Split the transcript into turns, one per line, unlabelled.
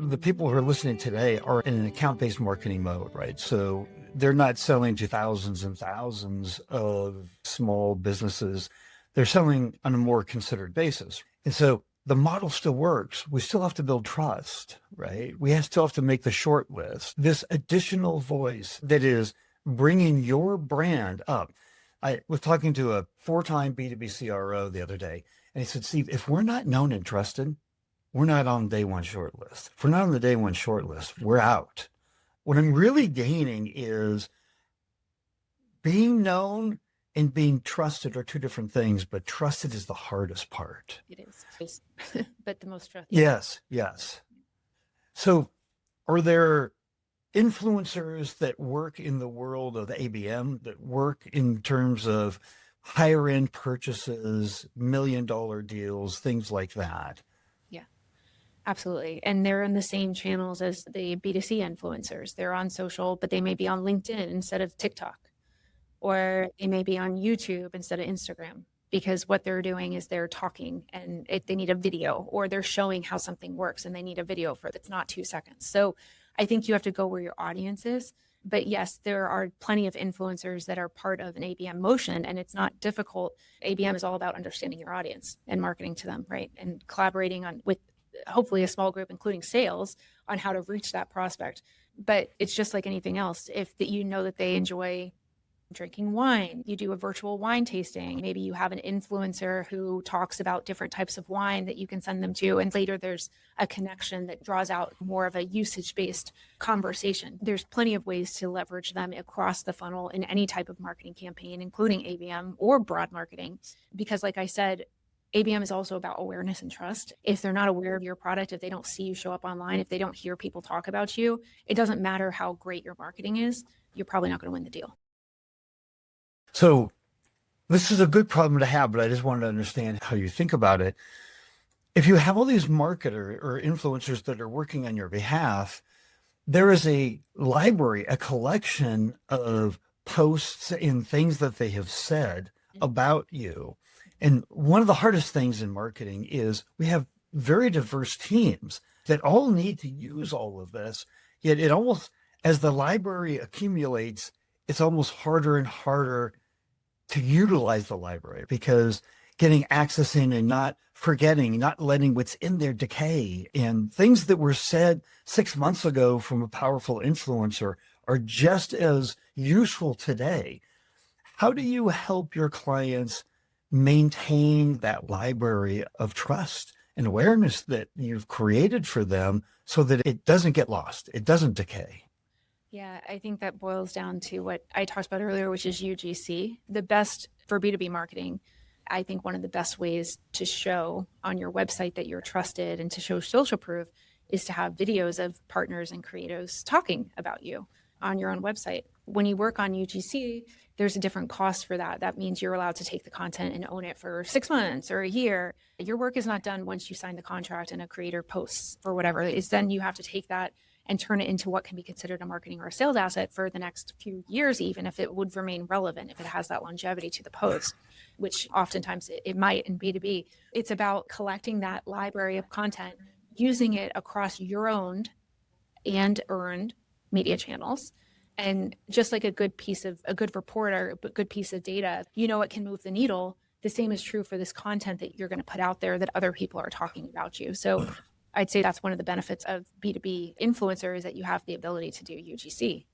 the people who are listening today are in an account-based marketing mode, right? So they're not selling to thousands and thousands of small businesses. They're selling on a more considered basis. And so the model still works. We still have to build trust, right? Still have to make the short list. This additional voice that is bringing your brand up. I was talking to a 4-time B2B CRO the other day, and he said, Steve, if we're not known and trusted, we're not on day one short list. If we're not on the day one short list, we're out. What I'm really gaining is being known and being trusted are two different things, but trusted is the hardest part.
It is, but the most trusted.
Yes, yes. So are there influencers that work in the world of ABM, that work in terms of higher end purchases, $1 million deals, things like that?
Absolutely. And they're in the same channels as the B2C influencers. They're on social, but they may be on LinkedIn instead of TikTok, or they may be on YouTube instead of Instagram, because what they're doing is they're talking and they need a video, or they're showing how something works and they need a video for it that's not 2 seconds. So I think you have to go where your audience is. But yes, there are plenty of influencers that are part of an ABM motion, and it's not difficult. ABM is all about understanding your audience and marketing to them, right? And collaborating with hopefully a small group, including sales, on how to reach that prospect. But it's just like anything else. If you know that they enjoy drinking wine, you do a virtual wine tasting. Maybe you have an influencer who talks about different types of wine that you can send them to. And later there's a connection that draws out more of a usage-based conversation. There's plenty of ways to leverage them across the funnel in any type of marketing campaign, including ABM or broad marketing. Because like I said, ABM is also about awareness and trust. If they're not aware of your product, if they don't see you show up online, if they don't hear people talk about you, it doesn't matter how great your marketing is, you're probably not going to win the deal.
So this is a good problem to have, but I just wanted to understand how you think about it. If you have all these marketers or influencers that are working on your behalf, there is a library, a collection of posts and things that they have said about you. And one of the hardest things in marketing is we have very diverse teams that all need to use all of this. Yet it almost, as the library accumulates, it's almost harder and harder to utilize the library, because getting access in and not forgetting, not letting what's in there decay, and things that were said 6 months ago from a powerful influencer are just as useful today. How do you help your clients maintain that library of trust and awareness that you've created for them so that it doesn't get lost, it doesn't decay?
Yeah, I think that boils down to what I talked about earlier, which is UGC. The best for B2B marketing, I think one of the best ways to show on your website that you're trusted and to show social proof is to have videos of partners and creatives talking about you on your own website. When you work on UGC, there's a different cost for that. That means you're allowed to take the content and own it for 6 months or a year. Your work is not done once you sign the contract and a creator posts or whatever. It's then you have to take that and turn it into what can be considered a marketing or a sales asset for the next few years, even if it would remain relevant, if it has that longevity to the post, which oftentimes it might in B2B. It's about collecting that library of content, using it across your owned and earned media channels. And just like a good report or a good piece of data, it can move the needle. The same is true for this content that you're going to put out there that other people are talking about you. So I'd say that's one of the benefits of B2B influencers, that you have the ability to do UGC.